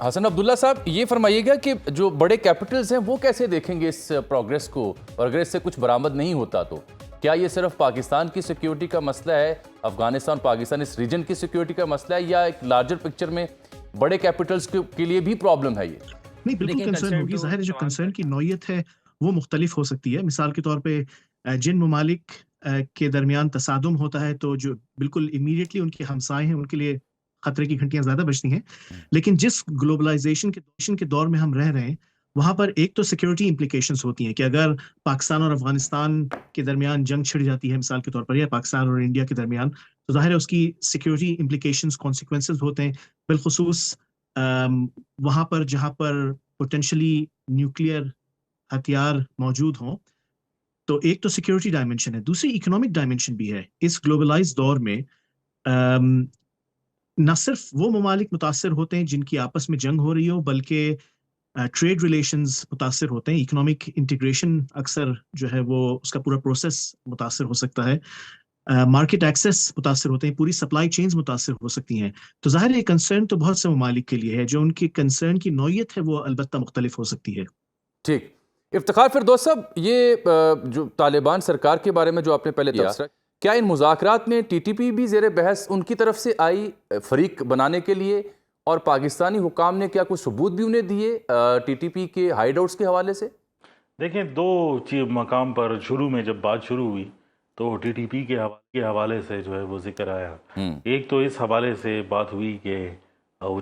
حسن عبداللہ صاحب، یہ فرمائیے گا کہ جو بڑے کیپٹلز ہیں وہ کیسے دیکھیں گے اس پروگریس کو، اور اگر اس سے کچھ برآمد نہیں ہوتا تو کیا یہ صرف پاکستان کی سیکیورٹی کا مسئلہ ہے، افغانستان پاکستان اس ریجن کی سیکیورٹی کا مسئلہ ہے، یا ایک لارجر پکچر میں بڑے کیپٹلز کے لیے بھی پرابلم ہے یہ؟ نہیں، بالکل کنسرن ہوگی. ظاہر ہے جو کنسرن کی نوعیت ہے وہ مختلف ہو سکتی ہے. مثال کے طور پہ جن ممالک کے درمیان تصادم ہوتا ہے تو جو بالکل امیڈیٹلی ان کے ہمسائے ہیں ان کے لیے خطرے کی گھنٹیاں زیادہ بجتی ہیں. لیکن جس گلوبلائزیشن کے دور میں ہم رہ رہے ہیں وہاں پر ایک تو سیکیورٹی امپلیکیشنز ہوتی ہیں کہ اگر پاکستان اور افغانستان کے درمیان جنگ چھڑ جاتی ہے مثال کے طور پر، یا پاکستان اور انڈیا کے درمیان، تو ظاہر ہے اس کی سیکیورٹی امپلیکیشنز کانسیکوینسز ہوتے ہیں. بالخصوص وہاں پر جہاں پر پوٹینشلی نیوکلیئر ہتھیار موجود ہوں. تو ایک تو سیکیورٹی ڈائمنشن ہے، دوسری اکنامک ڈائمنشن بھی ہے. اس گلوبلائز دور میں نہ صرف وہ ممالک متاثر ہوتے ہیں جن کی آپس میں جنگ ہو رہی ہو، بلکہ ٹریڈ ریلیشنز متاثر ہوتے ہیں. اکنامک انٹیگریشن اکثر جو ہے وہ اس کا پورا پروسیس متاثر ہو سکتا ہے. مارکیٹ ایکسیس متاثر ہوتے ہیں، پوری سپلائی چینز متاثر ہو سکتی ہیں. تو ظاہر ہے کنسرن تو بہت سے ممالک کے لیے ہے. جو ان کی کنسرن کی نوعیت ہے وہ البتہ مختلف ہو سکتی ہے. ٹھیک. افتخار فردوس صاحب، یہ جو طالبان سرکار کے بارے میں جو آپ نے پہلے تبصرہ کیا ان مذاکرات میں ٹی ٹی پی بھی زیر بحث ان کی طرف سے آئی فریق بنانے کے لیے، اور پاکستانی حکام نے کیا کوئی ثبوت بھی انہیں دیے ٹی ٹی پی کے ہائیڈ آؤٹس کے حوالے سے؟ دیکھیں، دو مقام پر شروع میں جب بات شروع ہوئی تو ٹی ٹی پی کے حوالے سے جو ہے وہ ذکر آیا. ایک تو اس حوالے سے بات ہوئی کہ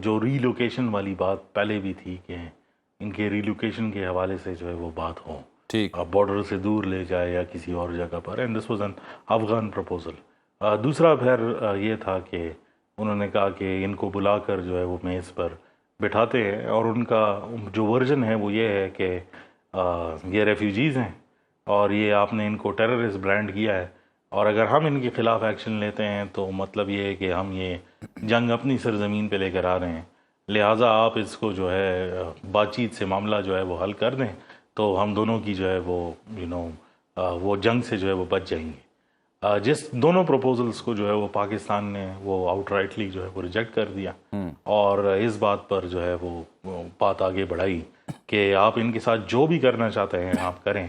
جو ری لوکیشن والی بات پہلے بھی تھی کہ ان کے ری لوکیشن کے حوالے سے جو ہے وہ بات ہو، ٹھیک، بارڈر سے دور لے جائے یا کسی اور جگہ پر. And this was an Afghan proposal. دوسرا پھر یہ تھا کہ انہوں نے کہا کہ ان کو بلا کر جو ہے وہ میز پر بٹھاتے ہیں، اور ان کا جو ورژن ہے وہ یہ ہے کہ یہ ریفیوجیز ہیں اور یہ آپ نے ان کو ٹیررسٹ برانڈ کیا ہے، اور اگر ہم ان کے خلاف ایکشن لیتے ہیں تو مطلب یہ ہے کہ ہم یہ جنگ اپنی سرزمین پہ لے کر آ رہے ہیں، لہٰذا آپ اس کو جو ہے بات چیت سے معاملہ جو ہے وہ حل کر دیں تو ہم دونوں کی جو ہے وہ وہ جنگ سے جو ہے وہ بچ جائیں گے. جس دونوں پروپوزلز کو جو ہے وہ پاکستان نے وہ آؤٹ رائٹلی جو ہے وہ ریجیکٹ کر دیا، اور اس بات پر جو ہے وہ بات آگے بڑھائی کہ آپ ان کے ساتھ جو بھی کرنا چاہتے ہیں آپ کریں،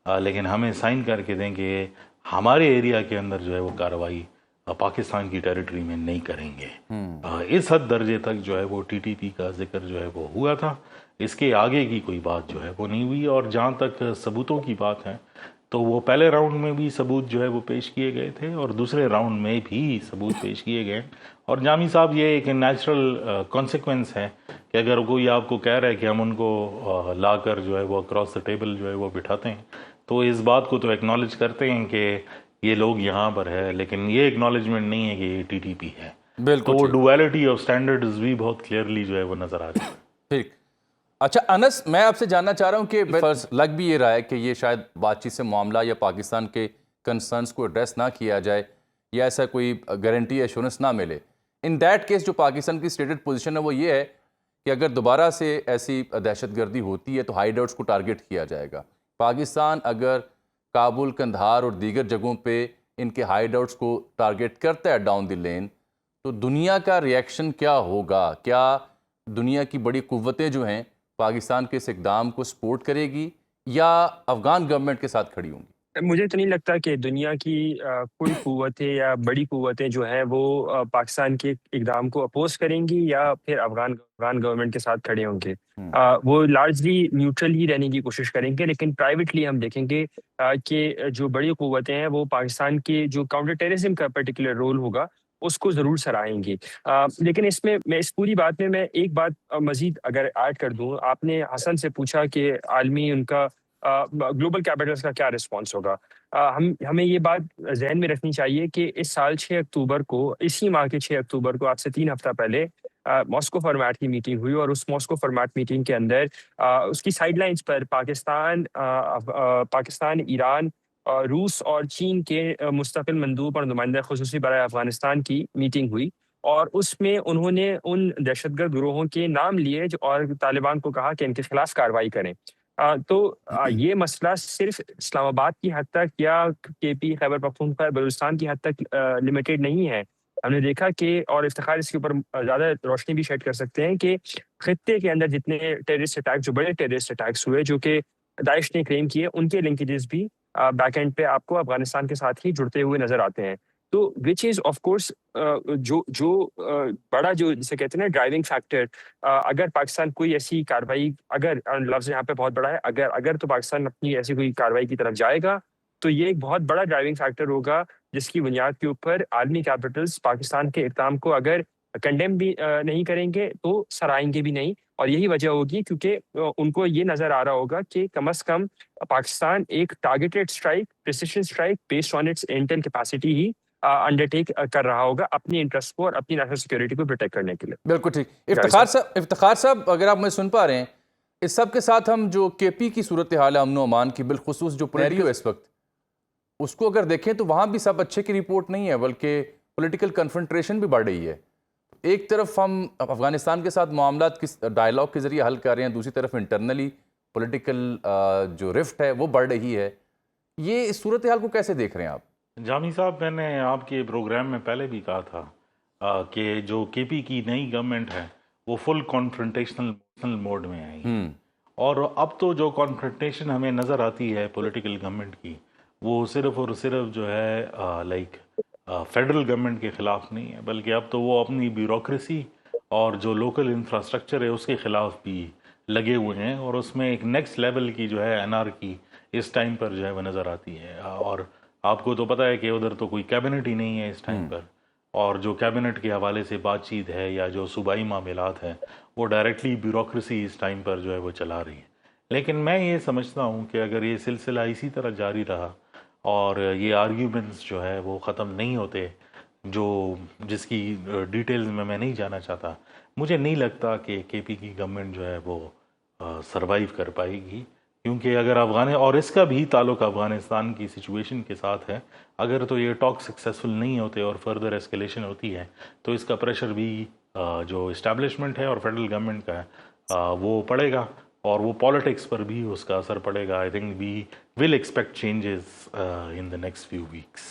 لیکن ہمیں سائن کر کے دیں کہ ہمارے ایریا کے اندر جو ہے وہ کارروائی پاکستان کی ٹیریٹری میں نہیں کریں گے. اس حد درجے تک جو ہے وہ ٹی ٹی پی کا ذکر جو ہے وہ ہوا تھا. اس کے آگے کی کوئی بات جو ہے وہ نہیں ہوئی. اور جہاں تک ثبوتوں کی بات ہے تو وہ پہلے راؤنڈ میں بھی ثبوت جو ہے وہ پیش کیے گئے تھے، اور دوسرے راؤنڈ میں بھی ثبوت پیش کیے گئے. اور جامی صاحب، یہ ایک نیچرل کانسیکوینس ہے کہ اگر کوئی آپ کو کہہ رہا ہے کہ ہم ان کو لا کر جو ہے وہ اکراس دا ٹیبل جو ہے وہ بٹھاتے ہیں، تو اس بات کو تو ایکنالج کرتے ہیں کہ یہ لوگ یہاں پر ہے، لیکن یہ ایکنالجمنٹ نہیں ہے کہ یہ ٹی ٹی پی ہے. تو وہ ڈویلٹی آف سٹینڈرڈز بھی بہت کلیئرلی جو ہے وہ نظر آ رہی ہے. ٹھیک. اچھا انس، میں آپ سے جاننا چاہ رہا ہوں کہ فرض لگ بھی یہ رہا ہے کہ یہ شاید بات چیت سے معاملہ یا پاکستان کے کنسرنس کو ایڈریس نہ کیا جائے، یا ایسا کوئی گارنٹی ایشورنس نہ ملے. ان دیٹ کیس جو پاکستان کی اسٹیٹڈ پوزیشن ہے وہ یہ ہے کہ اگر دوبارہ سے ایسی دہشت گردی ہوتی ہے تو ہائیڈ آؤٹس کو ٹارگٹ کیا جائے گا. پاکستان اگر کابل، قندھار اور دیگر جگہوں پہ ان کے ہائیڈ آؤٹس کو ٹارگٹ کرتا ہے ڈاؤن دی لین، تو دنیا کا ریئیکشن کیا ہوگا؟ کیا دنیا کی بڑی قوتیں جو ہیں پاکستان کے اس اقدام کو سپورٹ کرے گی، یا افغان گورنمنٹ کے ساتھ کھڑی ہوں گی؟ مجھے تو نہیں لگتا کہ دنیا کی کوئی قوتیں یا بڑی قوتیں جو ہیں وہ پاکستان کے اقدام کو اپوز کریں گی یا پھر افغان گورنمنٹ کے ساتھ کھڑے ہوں گے. وہ لارجلی نیوٹرل ہی رہنے کی کوشش کریں گے، لیکن پرائیویٹلی ہم دیکھیں گے کہ جو بڑی قوتیں ہیں وہ پاکستان کے جو کاؤنٹر ٹیررزم کا پرٹیکولر رول ہوگا اس کو ضرور سراہیں گی. لیکن اس پوری بات میں ایک بات مزید اگر ایڈ کر دوں. آپ نے حسن سے پوچھا کہ عالمی ان کا گلوبل کیپٹلز کا کیا رسپانس ہوگا. ہمیں یہ بات ذہن میں رکھنی چاہیے کہ اس سال 6 اکتوبر کو، اسی ماہ کے 6 اکتوبر کو، آج سے 3 ہفتہ پہلے ماسکو فارمیٹ کی میٹنگ ہوئی، اور اس ماسکو فارمیٹ میٹنگ کے اندر اس کی سائیڈ لائنز پر پاکستان، ایران، روس اور چین کے مستقل مندوب اور نمائندہ خصوصی برائے افغانستان کی میٹنگ ہوئی، اور اس میں انہوں نے ان دہشت گرد گروہوں کے نام لیے اور طالبان کو کہا کہ ان کے خلاف کارروائی کریں. تو یہ مسئلہ صرف اسلام آباد کی حد تک یا کے پی، خیبر پختونخوا، بلوچستان کی حد تک لمیٹڈ نہیں ہے. ہم نے دیکھا کہ، اور افتخار اس کے اوپر زیادہ روشنی بھی شیڈ کر سکتے ہیں کہ خطے کے اندر جتنے ٹیررسٹ اٹیک، جو بڑے ٹیررسٹ اٹیکس ہوئے جو کہ داعش نے کلیم کیے، ان کے لنکیجز بھی بیک اینڈ پہ آپ کو افغانستان کے ساتھ ہی جڑتے ہوئے نظر آتے ہیں. تو وچ از آف کورس جو بڑا، جو جسے کہتے ہیں نا ڈرائیونگ فیکٹر، اگر پاکستان کوئی ایسی کاروائی، اگر لفظ یہاں پہ بہت بڑا ہے، اگر تو پاکستان اپنی ایسی کوئی کاروائی کی طرف جائے گا تو یہ ایک بہت بڑا ڈرائیونگ فیکٹر ہوگا، جس کی بنیاد کے اوپر عالمی کیپٹلز پاکستان کے اقدام کو اگر کنڈیم بھی نہیں کریں گے تو سرائیں گے بھی نہیں. اور یہی وجہ ہوگی کیونکہ ان کو یہ نظر آ رہا ہوگا کہ کم از کم پاکستان ایک targeted strike, precision strike based on its until capacity he undertake کر رہا ہوگا اپنی انٹرسٹ کو اور اپنی نیشنل سیکورٹی کو پروٹیکٹ کرنے کے لیے. بالکل ٹھیک. افتخار صاحب، اگر آپ مجھے سن پا رہے ہیں، اس سب کے ساتھ ہم جو کے پی کی صورتحال ہے امن و امان کی، بالخصوص جو پولیٹیکل اس وقت، اس کو اگر دیکھیں تو وہاں بھی سب اچھے کی رپورٹ نہیں ہے، بلکہ پولیٹیکل کنفرنٹریشن بھی بڑھ رہی ہے. ایک طرف ہم افغانستان کے ساتھ معاملات کس ڈائلاگ کے ذریعے حل کر رہے ہیں، دوسری طرف انٹرنلی پولیٹیکل جو رفٹ ہے وہ بڑھ رہی ہے. یہ اس صورتحال کو کیسے دیکھ رہے ہیں آپ؟ جامی صاحب، میں نے آپ کے پروگرام میں پہلے بھی کہا تھا کہ جو کے پی کی نئی گورنمنٹ ہے وہ فل کانفرنٹیشنل موڈ میں آئی ہے، اور اب تو جو کانفرنٹیشن ہمیں نظر آتی ہے پولیٹیکل گورنمنٹ کی، وہ صرف اور صرف جو ہے لائک فیڈرل گورنمنٹ کے خلاف نہیں ہے، بلکہ اب تو وہ اپنی بیوروکریسی اور جو لوکل انفراسٹرکچر ہے اس کے خلاف بھی لگے ہوئے ہیں، اور اس میں ایک نیکسٹ لیول کی جو ہے انارکی اس ٹائم پر جو ہے وہ نظر آتی ہے. اور آپ کو تو پتہ ہے کہ ادھر تو کوئی کیبنٹ ہی نہیں ہے اس ٹائم پر، اور جو کیبنٹ کے حوالے سے بات چیت ہے یا جو صوبائی معاملات ہیں وہ ڈائریکٹلی بیوروکریسی اس ٹائم پر جو ہے وہ چلا رہی ہے. لیکن میں یہ سمجھتا ہوں کہ اگر یہ سلسلہ اسی طرح جاری رہا اور یہ آرگیومنٹس جو ہے وہ ختم نہیں ہوتے، جس کی ڈیٹیلز میں نہیں جانا چاہتا، مجھے نہیں لگتا کہ کے پی کی گورنمنٹ جو ہے وہ سروائیو کر پائے گی. کیونکہ اگر اور اس کا بھی تعلق افغانستان کی سچویشن کے ساتھ ہے، اگر تو یہ ٹاک سکسیسفل نہیں ہوتے اور فردر اسکیلیشن ہوتی ہے تو اس کا پریشر بھی جو اسٹیبلشمنٹ ہے اور فیڈرل گورنمنٹ کا ہے وہ پڑے گا، اور وہ پالیٹکس پر بھی اس کا اثر پڑے گا. I think we will expect changes in the next few wax.